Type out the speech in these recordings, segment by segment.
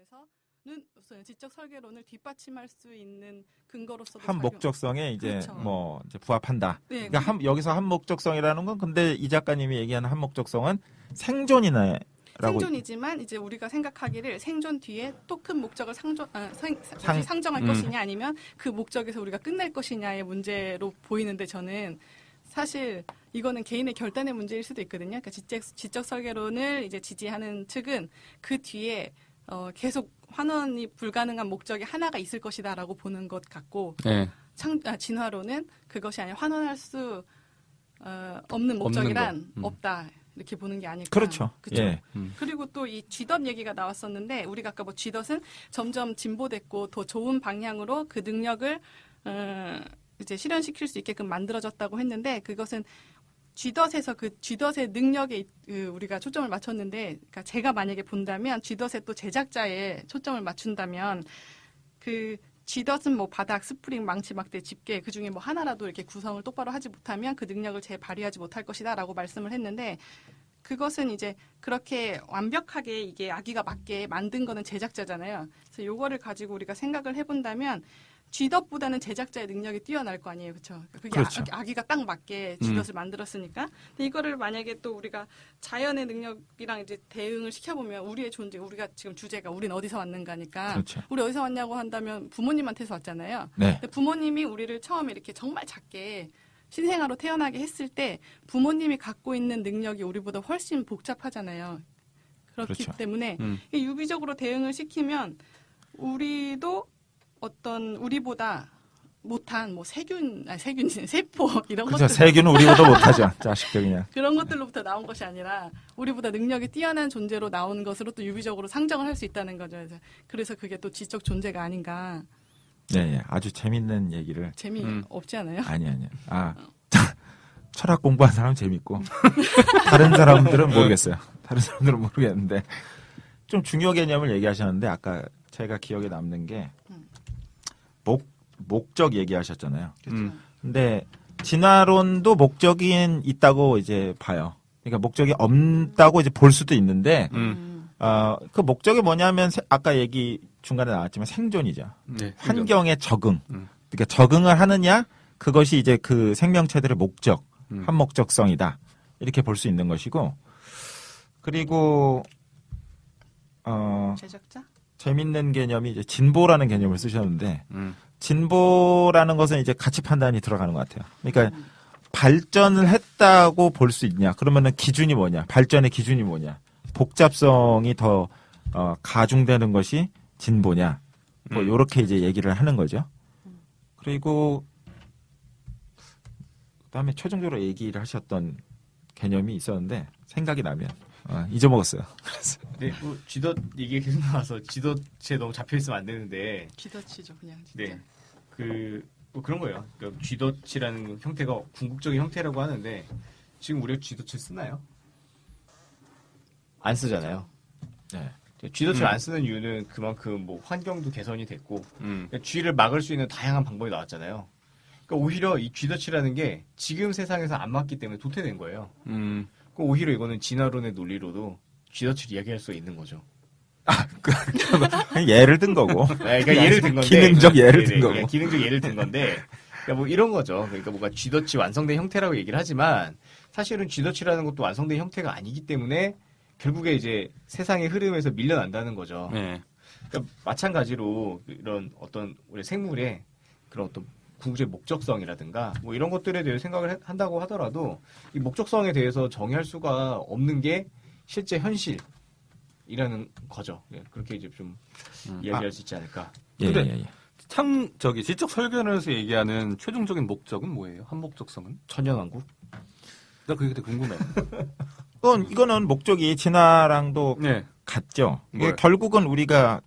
대해서는 우선 지적 설계론을 뒷받침할 수 있는 근거로서도 한 목적성에 이제 그렇죠. 뭐 이제 부합한다. 네, 그러니까 여기서 한 목적성이라는 건 근데 이 작가님이 얘기하는 한 목적성은 생존이네. 생존이지만 이제 우리가 생각하기를 생존 뒤에 또 큰 목적을 상정할 것이냐 아니면 그 목적에서 우리가 끝낼 것이냐의 문제로 보이는데 저는 사실 이거는 개인의 결단의 문제일 수도 있거든요. 그러니까 지적 설계론을 이제 지지하는 측은 그 뒤에 계속 환원이 불가능한 목적이 하나가 있을 것이다라고 보는 것 같고 네. 진화론은 그것이 아니라 환원할 수 없는 목적이란 없다. 이렇게 보는 게 아닐까. 그렇죠. 그렇죠? 예. 그리고 또 이 쥐덫 얘기가 나왔었는데 우리가 아까 뭐 쥐덫은 점점 진보됐고 더 좋은 방향으로 그 능력을 이제 실현시킬 수 있게끔 만들어졌다고 했는데 그것은 쥐덫에서 그 쥐덫의 능력에 우리가 초점을 맞췄는데 그러니까 제가 만약에 본다면 쥐덫의 또 제작자에 초점을 맞춘다면 그 쥐덫은 뭐 바닥, 스프링, 망치, 막대, 집게 그 중에 뭐 하나라도 이렇게 구성을 똑바로 하지 못하면 그 능력을 발휘하지 못할 것이다라고 말씀을 했는데 그것은 이제 그렇게 완벽하게 이게 아기가 맞게 만든 거는 제작자잖아요. 그래서 요거를 가지고 우리가 생각을 해본다면 쥐덫보다는 제작자의 능력이 뛰어날 거 아니에요, 그렇죠? 그게 그렇죠. 아기가 딱 맞게 쥐덫을 만들었으니까. 근데 이거를 만약에 또 우리가 자연의 능력이랑 이제 대응을 시켜보면 우리의 존재, 우리가 지금 주제가 우린 어디서 왔는가니까. 그렇죠. 우리 어디서 왔냐고 한다면 부모님한테서 왔잖아요. 네. 근데 부모님이 우리를 처음에 이렇게 정말 작게 신생아로 태어나게 했을 때 부모님이 갖고 있는 능력이 우리보다 훨씬 복잡하잖아요. 그렇기 그렇죠. 때문에 유기적으로 대응을 시키면 우리도 어떤 우리보다 못한 뭐 세포 이런 그렇죠. 것들 세균은 우리보다 못하죠. 자식들 그냥. 그런 것들로부터 나온 것이 아니라 우리보다 능력이 뛰어난 존재로 나온 것으로 또 유기적으로 상정을 할 수 있다는 거죠. 그래서 그게 또 지적 존재가 아닌가. 네, 아주 재밌는 얘기를. 없지 않아요? 아니. 철학 공부한 사람은 재밌고 다른 사람들은 모르겠어요. 다른 사람들은 모르겠는데 좀 중요 개념을 얘기하셨는데 아까 제가 기억에 남는 게 목적 얘기하셨잖아요. 근데 진화론도 목적이 있다고 이제 봐요. 그러니까 목적이 없다고 이제 볼 수도 있는데 그 목적이 뭐냐면 아까 얘기 중간에 나왔지만 생존이죠. 네, 환경에 적응. 그러니까 적응을 하느냐 그것이 이제 그 생명체들의 목적, 한 목적성이다. 이렇게 볼 수 있는 것이고 그리고 제작자? 재밌는 개념이 이제 진보라는 개념을 쓰셨는데 진보라는 것은 이제 가치 판단이 들어가는 것 같아요. 그러니까 발전을 했다고 볼 수 있냐? 그러면은 기준이 뭐냐? 발전의 기준이 뭐냐? 복잡성이 더 가중되는 것이 진보냐? 뭐 이렇게 이제 얘기를 하는 거죠. 그리고 그다음에 최종적으로 얘기를 하셨던 개념이 있었는데 생각이 나면 잊어먹었어요. 그래서 네, 쥐덫 얘기 계속 나와서 쥐덫에 너무 잡혀 있으면 안 되는데. 쥐덫이죠, 그냥. 진짜. 네, 뭐 그런 거예요. 그러니까 쥐덫이라는 형태가 궁극적인 형태라고 하는데 지금 우리가 쥐덫을 쓰나요? 안 쓰잖아요. 네. 쥐덫을 안 쓰는 이유는 그만큼 뭐 환경도 개선이 됐고 그러니까 쥐를 막을 수 있는 다양한 방법이 나왔잖아요. 그러니까 오히려 이 쥐덫이라는 게 지금 세상에서 안 맞기 때문에 도태된 거예요. 오히려 이거는 진화론의 논리로도 쥐덫을 이야기할 수 있는 거죠. 예를 든 거고. 네, 그러니까 예를 든 건데. 기능적 예를 든 거고. 그러니까 기능적 예를 든 건데. 그러니까 뭐 이런 거죠. 그러니까 뭔가 쥐덫이 완성된 형태라고 얘기를 하지만 사실은 쥐덫이라는 것도 완성된 형태가 아니기 때문에 결국에 이제 세상의 흐름에서 밀려난다는 거죠. 네. 그러니까 마찬가지로 이런 어떤 우리 생물의 그런 어떤 궁극적 목적성이라든가 뭐 이런 것들에 대해 생각을 한다고 하더라도 이 목적성에 대해서 정의할 수가 없는 게 실제 현실이라는 거죠. 예, 그렇게 이제 좀 이야기할 수 있지 않을까. 근데 참 지적 설계론에서 얘기하는 최종적인 목적은 뭐예요? 한 목적성은? 천연왕국? 나 그게 되게 궁금해. 이거는 목적이 진화랑도 같죠. 이게 결국은 우리가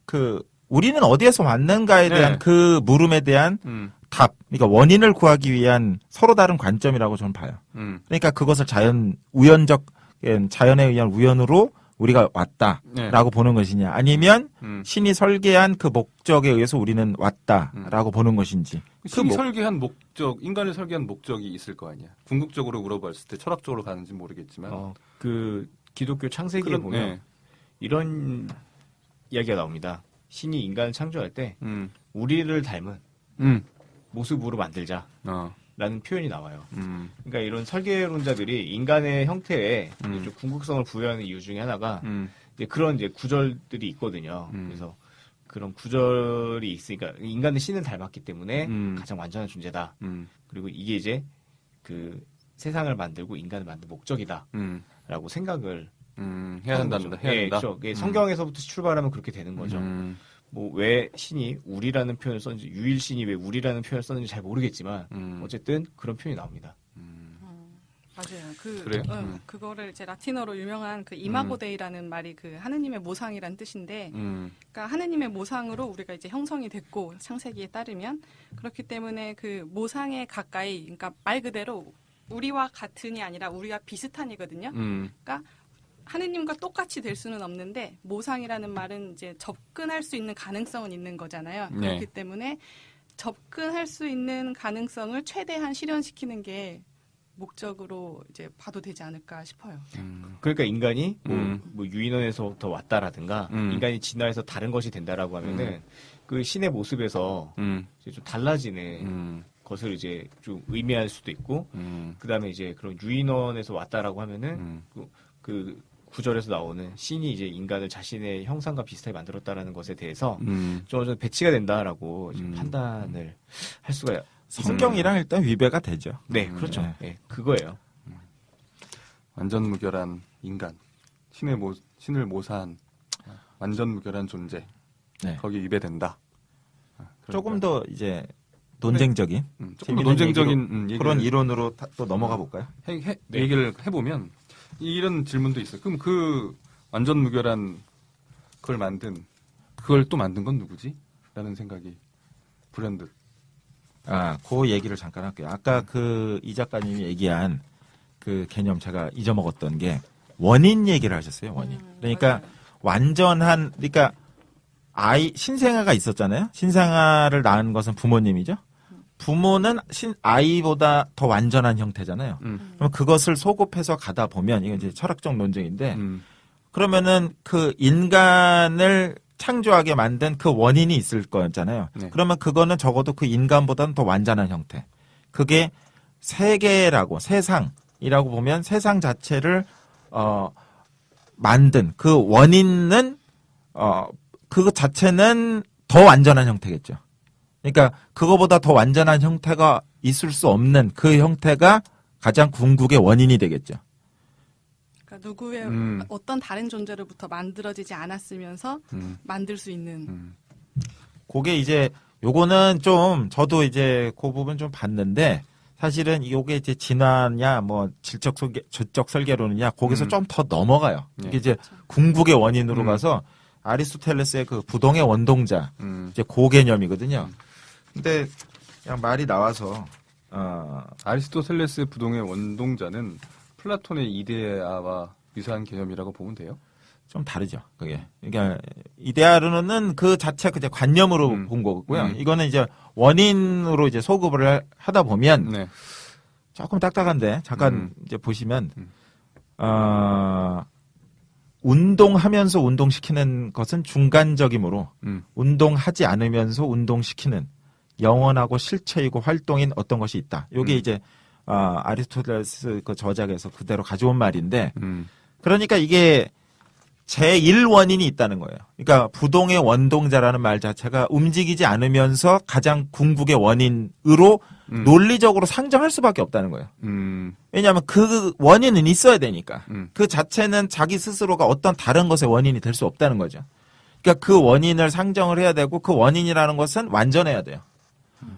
우리는 어디에서 왔는가에 대한 그 물음에 대한 답, 그러니까 원인을 구하기 위한 서로 다른 관점이라고 저는 봐요. 그러니까 그것을 자연에 의한 우연으로 우리가 왔다라고 보는 것이냐, 아니면 신이 설계한 그 목적에 의해서 우리는 왔다라고 보는 것인지. 신이 설계한 목적, 인간이 설계한 목적이 있을 거 아니야. 궁극적으로 물어봤을 때 철학적으로 가는지 모르겠지만. 그 기독교 창세기에 보면 이런 이야기가 나옵니다. 신이 인간을 창조할 때 우리를 닮은 모습으로 만들자. 라는 표현이 나와요. 그러니까 이런 설계론자들이 인간의 형태에 좀 궁극성을 부여하는 이유 중에 하나가 이제 그런 이제 구절들이 있거든요. 그래서 그런 구절이 있으니까 인간은 신을 닮았기 때문에 가장 완전한 존재다. 그리고 이게 이제 그 세상을 만들고 인간을 만든 목적이다라고 생각을 해야 한다는 거죠. 예, 그렇죠. 성경에서부터 출발하면 그렇게 되는 거죠. 뭐 왜 신이 우리라는 표현을 썼는지 유일신이 왜 우리라는 표현을 썼는지 잘 모르겠지만 어쨌든 그런 표현이 나옵니다. 맞아요. 그래요? 그거를 이제 라틴어로 유명한 그 이마고데이라는 말이 그 하느님의 모상이라는 뜻인데, 그러니까 하느님의 모상으로 우리가 이제 형성이 됐고 창세기에 따르면 그렇기 때문에 그 모상에 가까이, 그러니까 말 그대로 우리와 같은이 아니라 우리와 비슷한이거든요. 그러니까 하느님과 똑같이 될 수는 없는데 모상이라는 말은 이제 접근할 수 있는 가능성은 있는 거잖아요. 네. 그렇기 때문에 접근할 수 있는 가능성을 최대한 실현시키는 게 목적으로 이제 봐도 되지 않을까 싶어요. 그러니까 인간이 뭐 유인원에서부터 왔다라든가 인간이 진화해서 다른 것이 된다라고 하면은 그 신의 모습에서 이제 좀 달라지는 것을 이제 좀 의미할 수도 있고, 그 다음에 이제 그런 유인원에서 왔다라고 하면은 그 구절에서 나오는 신이 이제 인간을 자신의 형상과 비슷하게 만들었다라는 것에 대해서 좀 배치가 된다라고 판단을 할 수가 성경이랑 일단 위배가 되죠. 네, 그렇죠. 네, 그거예요. 완전 무결한 인간, 신을 모사한 완전 무결한 존재, 거기 위배된다. 조금 더 이제 논쟁적인, 조금 더 논쟁적인 그런 이론으로 또 넘어가 볼까요? 얘기를 해보면 이런 질문도 있어요. 그럼 그 완전 무결한 그걸 또 만든 건 누구지? 라는 생각이 불현듯. 그 얘기를 잠깐 할게요. 아까 그 이 작가님이 얘기한 그 개념 제가 잊어먹었던 게 원인 얘기를 하셨어요. 원인. 그러니까 완전한, 그러니까 신생아가 있었잖아요. 신생아를 낳은 것은 부모님이죠. 부모는 아이보다 더 완전한 형태잖아요. 그럼 그것을 소급해서 가다 보면, 이건 이제 철학적 논쟁인데, 그러면은 그 인간을 창조하게 만든 그 원인이 있을 거잖아요. 네. 그러면 그거는 적어도 그 인간보다는 더 완전한 형태. 그게 세상이라고 보면 세상 자체를, 만든 그 원인은, 그거 자체는 더 완전한 형태겠죠. 그러니까 그거보다 더 완전한 형태가 있을 수 없는 그 형태가 가장 궁극의 원인이 되겠죠. 그러니까 누구의 어떤 다른 존재로부터 만들어지지 않았으면서 만들 수 있는. 그게 이제 요거는 좀 저도 이제 그 부분 좀 봤는데 사실은 요게 이제 진화냐 뭐 질적 설계론이냐 거기서 좀 더 넘어가요. 이게 이제 궁극의 원인으로 가서 아리스토텔레스의 그 부동의 원동자 이제 그 개념이거든요. 근데 그냥 말이 나와서 아리스토텔레스의 부동의 원동자는 플라톤의 이데아와 유사한 개념이라고 보면 돼요? 좀 다르죠. 그게. 그러니까 이데아르는 그 자체 그 관념으로 본 거고요. 이거는 이제 원인으로 이제 소급을 하다 보면 조금 딱딱한데 잠깐 이제 보시면 운동하면서 운동시키는 것은 중간적이므로 운동하지 않으면서 운동시키는 영원하고 실체이고 활동인 어떤 것이 있다. 이게 이제 아리스토텔레스 그 저작에서 그대로 가져온 말인데 그러니까 이게 제1원인이 있다는 거예요. 그러니까 부동의 원동자라는 말 자체가 움직이지 않으면서 가장 궁극의 원인으로 논리적으로 상정할 수밖에 없다는 거예요. 왜냐하면 그 원인은 있어야 되니까. 그 자체는 자기 스스로가 어떤 다른 것의 원인이 될 수 없다는 거죠. 그러니까 그 원인을 상정을 해야 되고 그 원인이라는 것은 완전해야 돼요.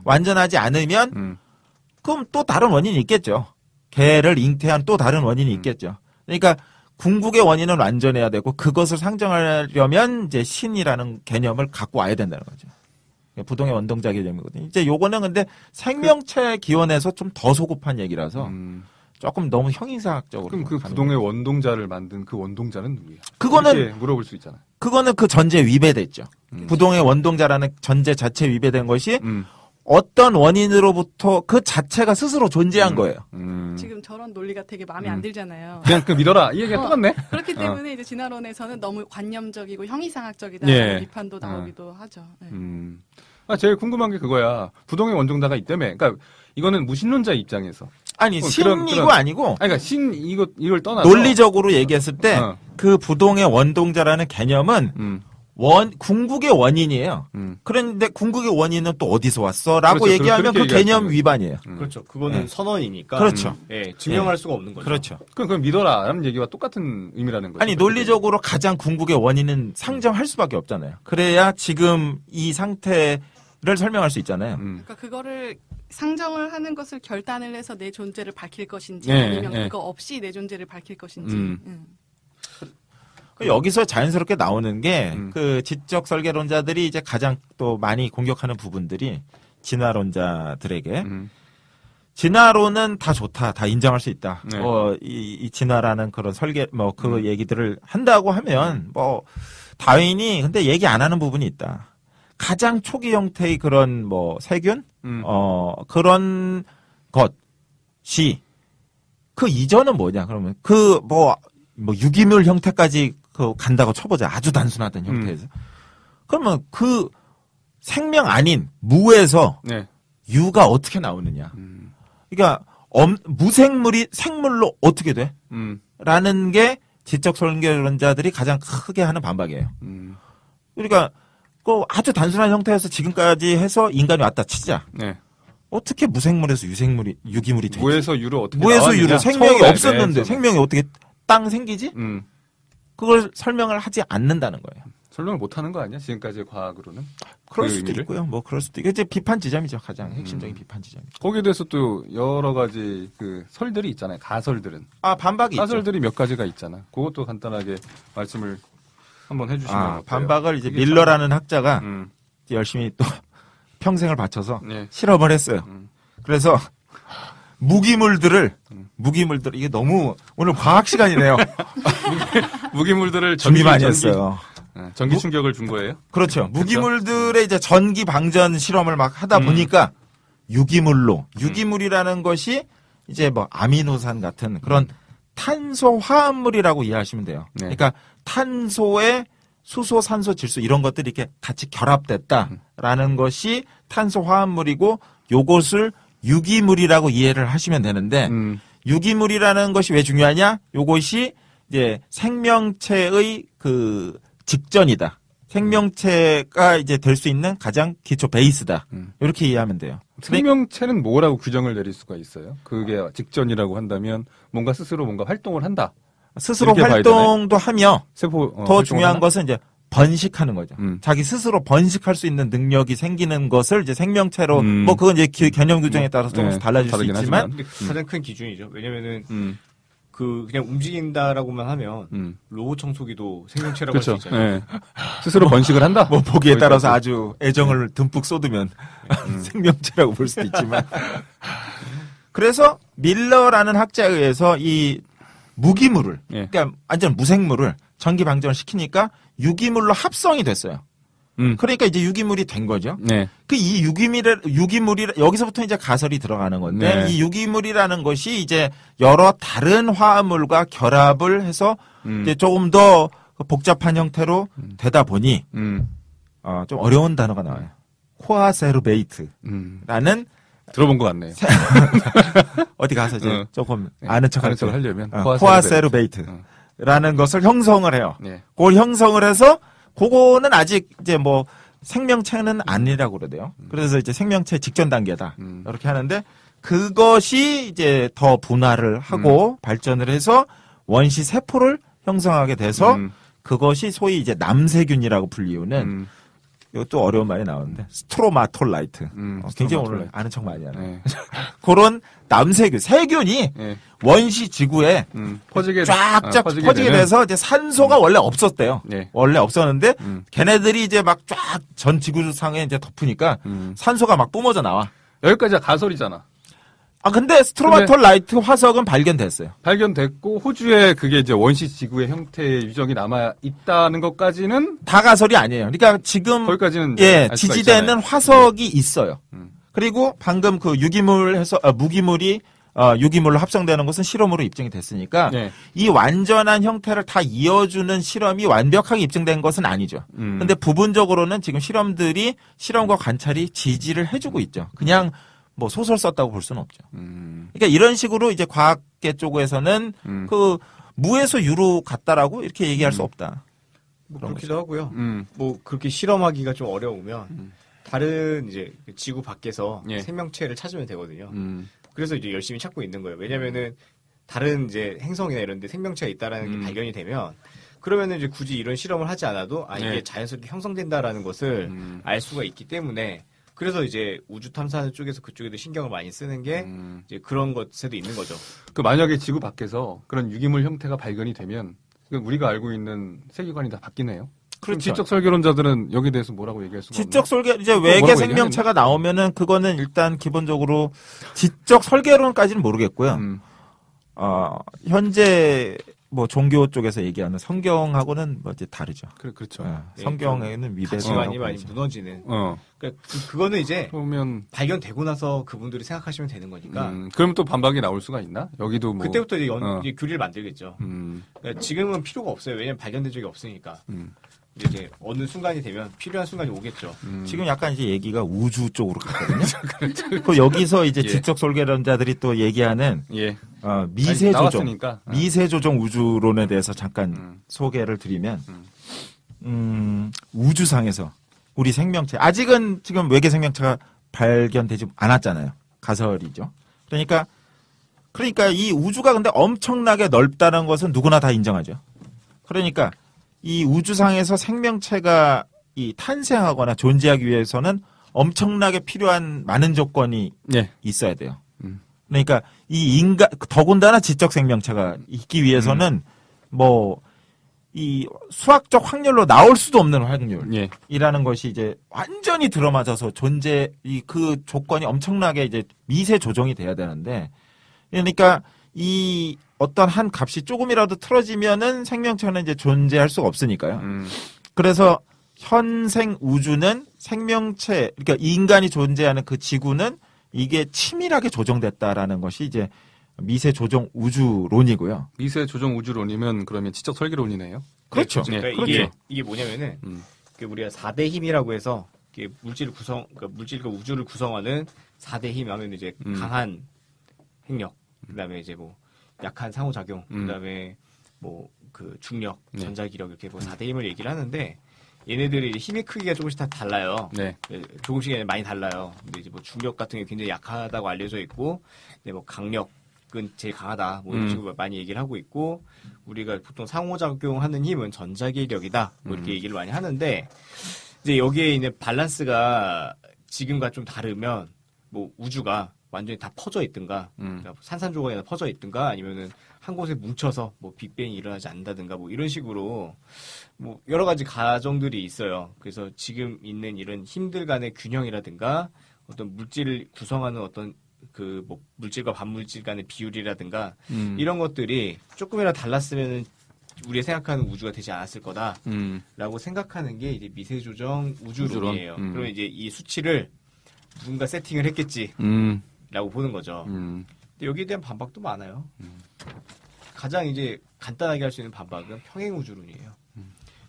완전하지 않으면 그럼 또 다른 원인이 있겠죠. 걔를 잉태한 또 다른 원인이 있겠죠. 그러니까 궁극의 원인은 완전해야 되고 그것을 상정하려면 이제 신이라는 개념을 갖고 와야 된다는 거죠. 부동의 원동자 개념이거든요. 이제 요거는 근데 생명체 기원에서 좀 더 소급한 얘기라서 조금 너무 형이상학적으로. 그럼 그 부동의 원동자를 만든 그 원동자는 누구야? 그거는 물어볼 수 있잖아. 그거는 그 전제에 위배됐죠. 부동의 원동자라는 전제 자체에 위배된 것이 어떤 원인으로부터 그 자체가 스스로 존재한 거예요. 지금 저런 논리가 되게 마음에 안 들잖아요. 그냥 그 믿어라. 이 얘기가 똑같네. 그렇기 때문에 이제 진화론에서는 너무 관념적이고 형이상학적이다 예. 비판도 나오기도 하죠. 네. 제일 궁금한 게 그거야. 부동의 원종자가 있다며. 그러니까 이거는 무신론자 입장에서. 아니 신이고 아니고. 그러니까 이걸 떠나서 논리적으로 얘기했을 때 그 부동의 원동자라는 개념은 궁극의 원인이에요. 그런데 궁극의 원인은 또 어디서 왔어? 라고 그렇죠. 얘기하면 그 개념 위반이에요. 그렇죠. 그거는 선언이니까. 그렇죠. 예, 증명할 수가 없는 거죠. 그렇죠. 그럼 믿어라. 라는 얘기와 똑같은 의미라는 거죠. 아니, 논리적으로 가장 궁극의 원인은 상정할 수밖에 없잖아요. 그래야 지금 이 상태를 설명할 수 있잖아요. 그러니까 그거를 상정을 하는 것을 결단을 해서 내 존재를 밝힐 것인지 네, 아니면 네. 그거 없이 내 존재를 밝힐 것인지. 여기서 자연스럽게 나오는 게 그 지적 설계론자들이 이제 가장 또 많이 공격하는 부분들이 진화론자들에게 진화론은 다 좋다, 다 인정할 수 있다. 네. 이 진화라는 그런 설계 그 얘기들을 한다고 하면 다윈이 근데 얘기 안 하는 부분이 있다. 가장 초기 형태의 그런 세균 그런 것이 그 이전은 뭐냐 그러면 유기물 형태까지 간다고 쳐보자. 아주 단순하던 형태에서. 그러면 그 생명 아닌 무에서 네. 유가 어떻게 나오느냐. 그러니까 무생물이 생물로 어떻게 돼? 라는 게 지적 설계론자들이 가장 크게 하는 반박이에요. 그러니까 그 아주 단순한 형태에서 지금까지 해서 인간이 왔다 치자. 네. 어떻게 무생물에서 유기물이 되지? 무에서 유로 어떻게 무에서 유로 생명이 없었는데 네, 생명이 어떻게 땅 생기지? 그걸 설명을 하지 않는다는 거예요. 설명을 못 하는 거 아니야? 지금까지의 과학으로는? 그럴 그 수도 의미를? 있고요. 그럴 수도 있고. 이제 비판 지점이죠. 가장 핵심적인 비판 지점. 거기에 대해서 또 여러 가지 그 설들이 있잖아요. 가설들은. 반박이 있죠. 가설들이 몇 가지가 있잖아. 그것도 간단하게 말씀을 한번 해주시면 어때요? 반박을 이제 밀러라는 학자가 열심히 또 평생을 바쳐서 네. 실험을 했어요. 그래서 무기물들 이게 너무 오늘 과학 시간이네요. 무기물들을 준비 많이 했어요. 전기 충격을 준 거예요? 그렇죠. 무기물들의 이제 전기 방전 실험을 막 하다 보니까 유기물이라는 것이 이제 아미노산 같은 그런 탄소 화합물이라고 이해하시면 돼요. 네. 그러니까 탄소에 수소, 산소, 질소 이런 것들이 이렇게 같이 결합됐다라는 것이 탄소 화합물이고 요것을 유기물이라고 이해를 하시면 되는데 유기물이라는 것이 왜 중요하냐? 요것이 이제 생명체의 그 직전이다. 생명체가 이제 될 수 있는 가장 기초 베이스다. 이렇게 이해하면 돼요. 생명체는 뭐라고 규정을 내릴 수가 있어요? 그게 직전이라고 한다면 뭔가 스스로 뭔가 활동을 한다. 스스로 활동도 하며 세포 더 중요한 것은 이제 번식하는 거죠. 자기 스스로 번식할 수 있는 능력이 생기는 것을 이제 생명체로 그건 이제 개념 규정에 따라서 조금씩 달라질 수 있지만 가장 큰 기준이죠. 왜냐면은 그냥 움직인다라고만 하면 로봇 청소기도 생명체라고 할 수 있잖아요. 네. 스스로 번식을 한다. 보기에 따라서 아주 애정을 듬뿍 쏟으면 생명체라고 볼 수도 있지만 그래서 밀러라는 학자에 의해서 이 무기물을 그러니까 완전 무생물을 전기 방전을 시키니까 유기물로 합성이 됐어요. 그러니까 이제 유기물이 된 거죠. 네. 이 유기물이 여기서부터 이제 가설이 들어가는 건데 이 유기물이라는 것이 이제 여러 다른 화합물과 결합을 해서 이제 조금 더 복잡한 형태로 되다 보니 좀 어려운 단어가 나와요. 코아세르베이트라는 들어본 것 같네요. 어디 가서 이제 조금 아는 척 하려면 코아세르베이트라는 것을 형성을 해요. 네. 그걸 형성을 해서 그거는 아직 이제 생명체는 아니라고 그러대요. 그래서 이제 생명체 직전 단계다. 이렇게 하는데 그것이 이제 더 분화를 하고 발전을 해서 원시 세포를 형성하게 돼서 그것이 소위 이제 남세균이라고 불리우는 이것도 어려운 말이 나오는데 스트로마톨라이트. 굉장히 오늘 아는 척 많이 하네. 네. 그런 남세균, 세균이 원시 지구에 쫙쫙 퍼지게 돼서 이제 산소가 원래 없었대요. 네. 원래 없었는데 걔네들이 이제 막 쫙 전 지구상에 이제 덮으니까 산소가 막 뿜어져 나와. 여기까지가 가설이잖아. 근데 스트로마톨라이트 화석은 발견됐어요. 발견됐고 호주에 그게 이제 원시 지구의 형태의 유적이 남아 있다는 것까지는 다 가설이 아니에요. 그러니까 지금 거기까지는 지지되는 화석이 있어요. 그리고 방금 그 무기물이 유기물로 합성되는 것은 실험으로 입증이 됐으니까 네. 이 완전한 형태를 다 이어주는 실험이 완벽하게 입증된 것은 아니죠. 근데 부분적으로는 지금 실험과 관찰이 지지를 해주고 있죠. 그냥 뭐 소설 썼다고 볼 수는 없죠. 그러니까 이런 식으로 이제 과학계 쪽에서는 그 무에서 유로 갔다라고 이렇게 얘기할 수 없다. 뭐 그렇기도 하고요. 뭐 그렇게 실험하기가 좀 어려우면 다른 이제 지구 밖에서 예. 생명체를 찾으면 되거든요. 그래서 이제 열심히 찾고 있는 거예요. 왜냐면은 다른 이제 행성이나 이런 데 생명체가 있다라는 게 발견이 되면 그러면은 이제 굳이 이런 실험을 하지 않아도 이게 네. 자연스럽게 형성된다라는 것을 알 수가 있기 때문에 그래서 이제 우주 탐사하는 쪽에서 그쪽에도 신경을 많이 쓰는 게 이제 그런 것에도 있는 거죠. 그 만약에 지구 밖에서 그런 유기물 형태가 발견이 되면 우리가 알고 있는 세계관이 다 바뀌네요. 그렇죠. 지적 설계론자들은 여기에 대해서 뭐라고 얘기할 수가 지적 없나요? 설계 이제 외계 생명체가 나오면은 그거는 일단 기본적으로 지적 설계론까지는 모르겠고요. 현재 뭐 종교 쪽에서 얘기하는 성경하고는 뭐 이제 다르죠. 그렇죠. 성경에는 가치관이 많이 무너지는. 그러니까 그거는 이제 그러면 발견되고 나서 그분들이 생각하시면 되는 거니까. 그럼 또 반박이 나올 수가 있나? 여기도 뭐 그때부터 이제 이제 교리를 만들겠죠. 그러니까 지금은 필요가 없어요. 왜냐면 발견된 적이 없으니까. 이제 어느 순간이 되면 필요한 순간이 오겠죠. 지금 약간 이제 얘기가 우주 쪽으로 갔거든요. 그 여기서 이제 지적 설계론자들이 또 얘기하는 미세 조정 우주론에 대해서 잠깐 소개를 드리면 우주상에서 우리 생명체 아직은 지금 외계 생명체가 발견되지 않았잖아요. 가설이죠. 그러니까 이 우주가 근데 엄청나게 넓다는 것은 누구나 다 인정하죠. 그러니까 이 우주상에서 생명체가 탄생하거나 존재하기 위해서는 엄청나게 필요한 많은 조건이 있어야 돼요. 그러니까 더군다나 지적 생명체가 있기 위해서는 이 수학적 확률로 나올 수도 없는 확률이라는 것이 이제 완전히 들어맞아서 그 조건이 엄청나게 이제 미세 조정이 돼야 되는데, 그러니까 이 어떤 한 값이 조금이라도 틀어지면은 생명체는 이제 존재할 수가 없으니까요. 그래서 현생 우주는 생명체, 그러니까 인간이 존재하는 그 지구는 이게 치밀하게 조정됐다라는 것이 이제 미세 조정 우주론이고요. 미세 조정 우주론이면 그러면 지적 설계론이네요. 그렇죠. 그러니까 그렇죠. 이게 뭐냐면은 우리가 4대 힘이라고 해서 그러니까 물질과 우주를 구성하는 4대 힘 하면 이제 강한 핵력, 그다음에 이제 뭐 약한 상호작용, 그다음에 뭐 그 중력, 전자기력 이렇게 뭐 4대 힘을 얘기를 하는데 얘네들이 힘의 크기가 조금씩 다 달라요. 조금씩 많이 달라요. 근데 이제 뭐 중력 같은 게 굉장히 약하다고 알려져 있고, 근데 뭐 강력은 제일 강하다. 뭐 이런 식으로 많이 얘기를 하고 있고, 우리가 보통 상호작용하는 힘은 전자기력이다. 뭐 이렇게 얘기를 많이 하는데, 이제 여기에 있는 밸런스가 지금과 좀 다르면 뭐 우주가 완전히 다 퍼져 있든가, 그러니까 산산조각이 퍼져 있든가, 아니면은 한 곳에 뭉쳐서 뭐 빅뱅이 일어나지 않는다든가, 뭐 이런 식으로 뭐 여러 가지 가정들이 있어요. 그래서 지금 있는 이런 힘들 간의 균형이라든가, 어떤 물질을 구성하는 어떤 그 뭐 물질과 반물질 간의 비율이라든가, 이런 것들이 조금이라도 달랐으면은 우리가 생각하는 우주가 되지 않았을 거다라고 생각하는 게 이제 미세조정 우주론이에요. 그러면 이제 이 수치를 누군가 세팅을 했겠지. 라고 보는 거죠. 근데 여기에 대한 반박도 많아요. 가장 이제 간단하게 할 수 있는 반박은 평행우주론이에요.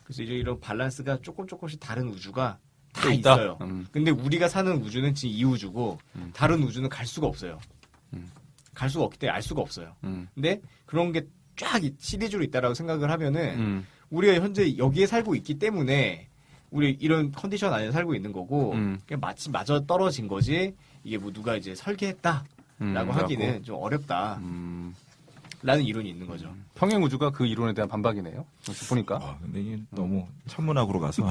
그래서 이제 이런 밸런스가 조금씩 다른 우주가 다 있어요. 근데 우리가 사는 우주는 지금 이 우주고, 다른 우주는 갈 수가 없어요. 갈 수가 없기 때문에 알 수가 없어요. 근데 그런 게 쫙 시리즈로 있다라고 생각을 하면은, 우리가 현재 여기에 살고 있기 때문에, 우리 이런 컨디션 안에 살고 있는 거고, 그냥 마치 마저 떨어진 거지, 이게 뭐 누가 이제 설계했다라고 하기는 좀 어렵다. 라는 이론이 있는 거죠. 평행 우주가 그 이론에 대한 반박이네요. 보니까. 근데 이게 너무 천문학으로 가서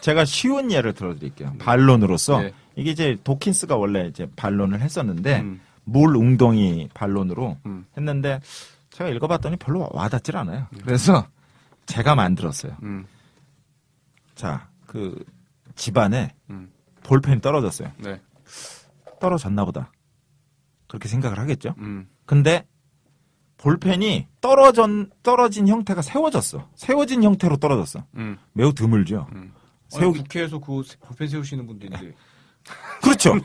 제가 쉬운 예를 들어드릴게요. 반론으로서 이게 이제 도킨스가 원래 이제 반론을 했었는데 물 웅덩이 반론으로 했는데 제가 읽어봤더니 별로 와닿질 않아요. 그래서 제가 만들었어요. 자, 그 집안에 볼펜이 떨어졌어요. 떨어졌나 보다. 그렇게 생각을 하겠죠. 근데 볼펜이 떨어진 형태가 세워졌어. 세워진 형태로 떨어졌어. 매우 드물죠. 국회에서 그 볼펜 세우시는 분들인데. 그렇죠.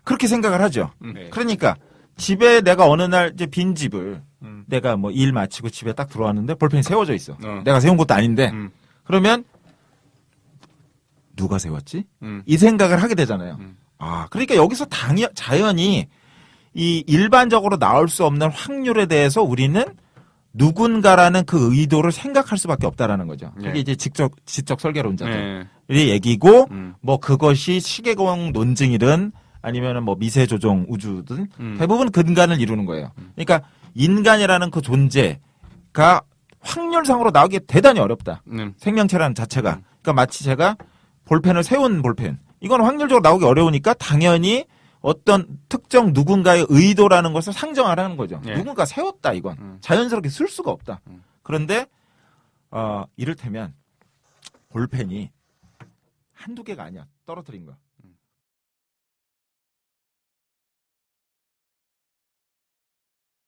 그렇게 생각을 하죠. 그러니까 집에 내가 어느 날 이제 빈 집을 내가 뭐 일 마치고 집에 딱 들어왔는데 볼펜이 세워져 있어. 내가 세운 것도 아닌데 그러면 누가 세웠지? 이 생각을 하게 되잖아요. 아, 그러니까 여기서 자연히 이 일반적으로 나올 수 없는 확률에 대해서 우리는 누군가라는 그 의도를 생각할 수밖에 없다라는 거죠. 그게 이제 지적 설계론자들의 얘기고, 뭐 그것이 시계공 논증이든 아니면은 뭐 미세 조종 우주든 대부분 근간을 이루는 거예요. 그러니까 인간이라는 그 존재가 확률상으로 나오기 대단히 어렵다. 생명체라는 자체가. 그러니까 마치 제가 볼펜을 세운 볼펜. 이건 확률적으로 나오기 어려우니까 당연히 어떤 특정 누군가의 의도라는 것을 상정하라는 거죠. 누군가 세웠다 이건. 자연스럽게 쓸 수가 없다. 그런데 이를테면 볼펜이 한두 개가 아니야. 떨어뜨린 거.